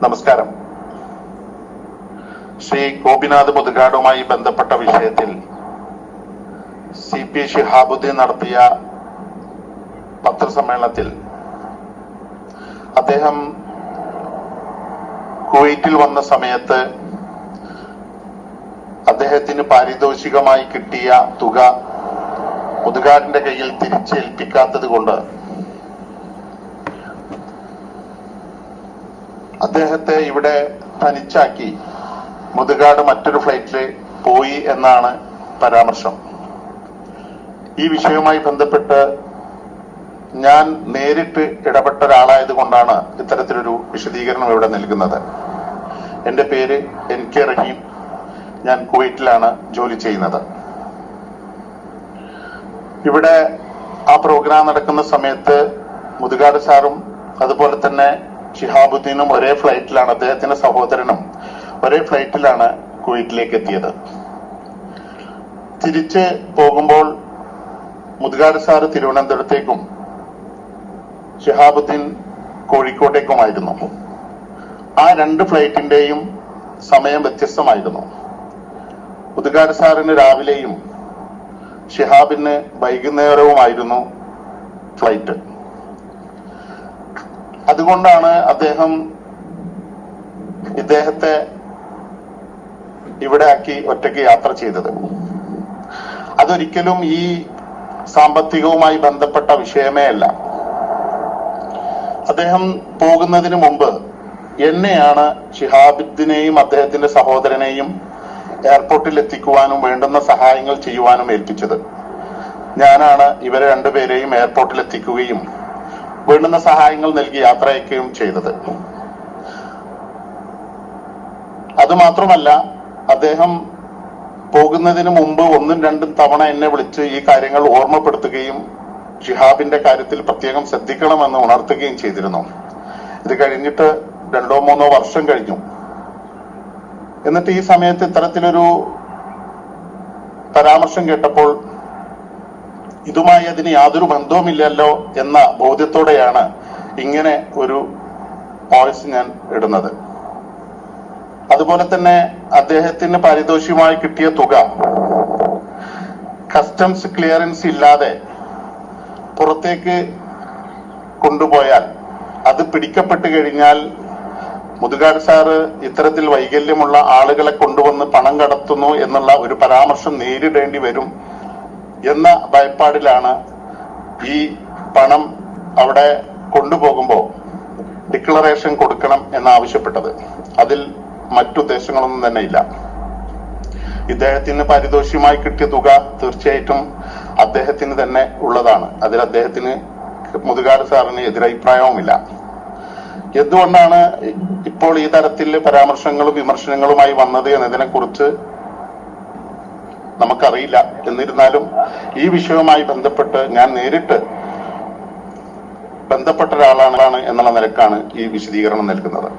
നമസ്കാരം. ശ്രീ ഗോപിനാഥ് മുതുകാടുമായി ബന്ധപ്പെട്ട വിഷയത്തിൽ CP ഷിഹാബുദ്ദീൻ നടത്തിയ പത്രസമ്മേളനത്തിൽ അദ്ദേഹം കുവൈറ്റിൽ വന്ന സമയത്ത് അദ്ദേഹത്തിന് പാരിതോഷികമായി കിട്ടിയ തുക മുതുകാടിന്റെ കയ്യിൽ തിരിച്ചേൽപ്പിക്കാത്തത് കൊണ്ട് അദ്ദേഹത്തെ ഇവിടെ തനിച്ചാക്കി മുതുകാട് മറ്റൊരു ഫ്ലൈറ്റിൽ പോയി എന്നാണ് പരാമർശം. ഈ വിഷയവുമായി ബന്ധപ്പെട്ട് ഞാൻ നേരിട്ട് ഇടപെട്ട ഒരാളായത് കൊണ്ടാണ് ഇത്തരത്തിലൊരു വിശദീകരണം ഇവിടെ നൽകുന്നത്. എൻ്റെ പേര് NK റഹീം. ഞാൻ കുവൈറ്റിലാണ് ജോലി ചെയ്യുന്നത്. ഇവിടെ ആ പ്രോഗ്രാം നടക്കുന്ന സമയത്ത് മുതുകാട് സാറും അതുപോലെ തന്നെ ഷിഹാബുദ്ദീനും ഒരേ ഫ്ലൈറ്റിലാണ്, അദ്ദേഹത്തിന്റെ സഹോദരനും ഒരേ ഫ്ലൈറ്റിലാണ് കുവൈറ്റിലേക്ക് എത്തിയത്. തിരിച്ച് പോകുമ്പോൾ മുതുകാട് സാറ് തിരുവനന്തപുരത്തേക്കും ഷിഹാബുദ്ദീൻ കോഴിക്കോട്ടേക്കുമായിരുന്നു. ആ രണ്ട് ഫ്ലൈറ്റിന്റെയും സമയം വ്യത്യസ്തമായിരുന്നു. മുതുകാട് സാറിന് രാവിലെയും ഷിഹാബിന് വൈകുന്നേരവുമായിരുന്നു ഫ്ലൈറ്റ്. അതുകൊണ്ടാണ് ഇദ്ദേഹത്തെ ഇവിടെ ആക്കി ഒറ്റയ്ക്ക് യാത്ര ചെയ്തത്. അതൊരിക്കലും ഈ സാമ്പത്തികവുമായി ബന്ധപ്പെട്ട വിഷയമേ അല്ല. അദ്ദേഹം പോകുന്നതിന് മുമ്പ് എന്നെയാണ് ഷിഹാബുദ്ദീനെയും അദ്ദേഹത്തിന്റെ സഹോദരനെയും എയർപോർട്ടിൽ എത്തിക്കുവാനും വേണ്ടുന്ന സഹായങ്ങൾ ചെയ്യുവാനും ഏൽപ്പിച്ചത്. ഞാനാണ് ഇവരെ രണ്ടുപേരെയും എയർപോർട്ടിൽ എത്തിക്കുകയും വേണ്ടുന്ന സഹായങ്ങൾ നൽകി യാത്ര അയക്കുകയും ചെയ്തത്. അതുമാത്രമല്ല, അദ്ദേഹം പോകുന്നതിന് മുമ്പ് 1-2 തവണ എന്നെ വിളിച്ച് ഈ കാര്യങ്ങൾ ഓർമ്മപ്പെടുത്തുകയും ഷിഹാബിന്റെ കാര്യത്തിൽ പ്രത്യേകം ശ്രദ്ധിക്കണമെന്ന് ഉണർത്തുകയും ചെയ്തിരുന്നു. ഇത് കഴിഞ്ഞിട്ട് 2-3 വർഷം കഴിഞ്ഞു. എന്നിട്ട് ഈ സമയത്ത് ഇത്തരത്തിലൊരു പരാമർശം കേട്ടപ്പോൾ ഇതുമായി അതിന് യാതൊരു ബന്ധവുമില്ലല്ലോ എന്ന ബോധ്യത്തോടെയാണ് ഇങ്ങനെ ഒരു വോയിസ് ഞാൻ ഇടുന്നത്. അതുപോലെ തന്നെ അദ്ദേഹത്തിന് പാരിതോഷികമായി കിട്ടിയ തുക കസ്റ്റംസ് ക്ലിയറൻസ് ഇല്ലാതെ പുറത്തേക്ക് കൊണ്ടുപോയാൽ അത് പിടിക്കപ്പെട്ട് കഴിഞ്ഞാൽ മുതുകാട് സാറ് ഇത്തരത്തിൽ വൈകല്യമുള്ള ആളുകളെ കൊണ്ടുവന്ന് പണം കടത്തുന്നു എന്നുള്ള ഒരു പരാമർശം നേരിടേണ്ടി വരും എന്ന ഭയപ്പാടിലാണ് ഈ പണം അവിടെ കൊണ്ടുപോകുമ്പോൾ ഡിക്ലറേഷൻ കൊടുക്കണം എന്നാവശ്യപ്പെട്ടത്. അതിൽ മറ്റുദ്ദേശങ്ങളൊന്നും തന്നെ ഇല്ല. ഇദ്ദേഹത്തിന് പാരിതോഷികമായി കിട്ടിയ തുക തീർച്ചയായിട്ടും അദ്ദേഹത്തിന് തന്നെ ഉള്ളതാണ്. അതിൽ അദ്ദേഹത്തിന് മുതുകാട് സാറിന് എതിരഭിപ്രായവുമില്ല. എന്തുകൊണ്ടാണ് ഇപ്പോൾ ഈ തരത്തിൽ പരാമർശങ്ങളും വിമർശനങ്ങളുമായി വന്നത് എന്നതിനെ കുറിച്ച് നമുക്കറിയില്ല. എന്നിരുന്നാലും ഈ വിഷയവുമായി ബന്ധപ്പെട്ട് ഞാൻ നേരിട്ട് ബന്ധപ്പെട്ട ഒരാളാണ് എന്നുള്ള നിലക്കാണ് ഈ വിശദീകരണം നൽകുന്നത്.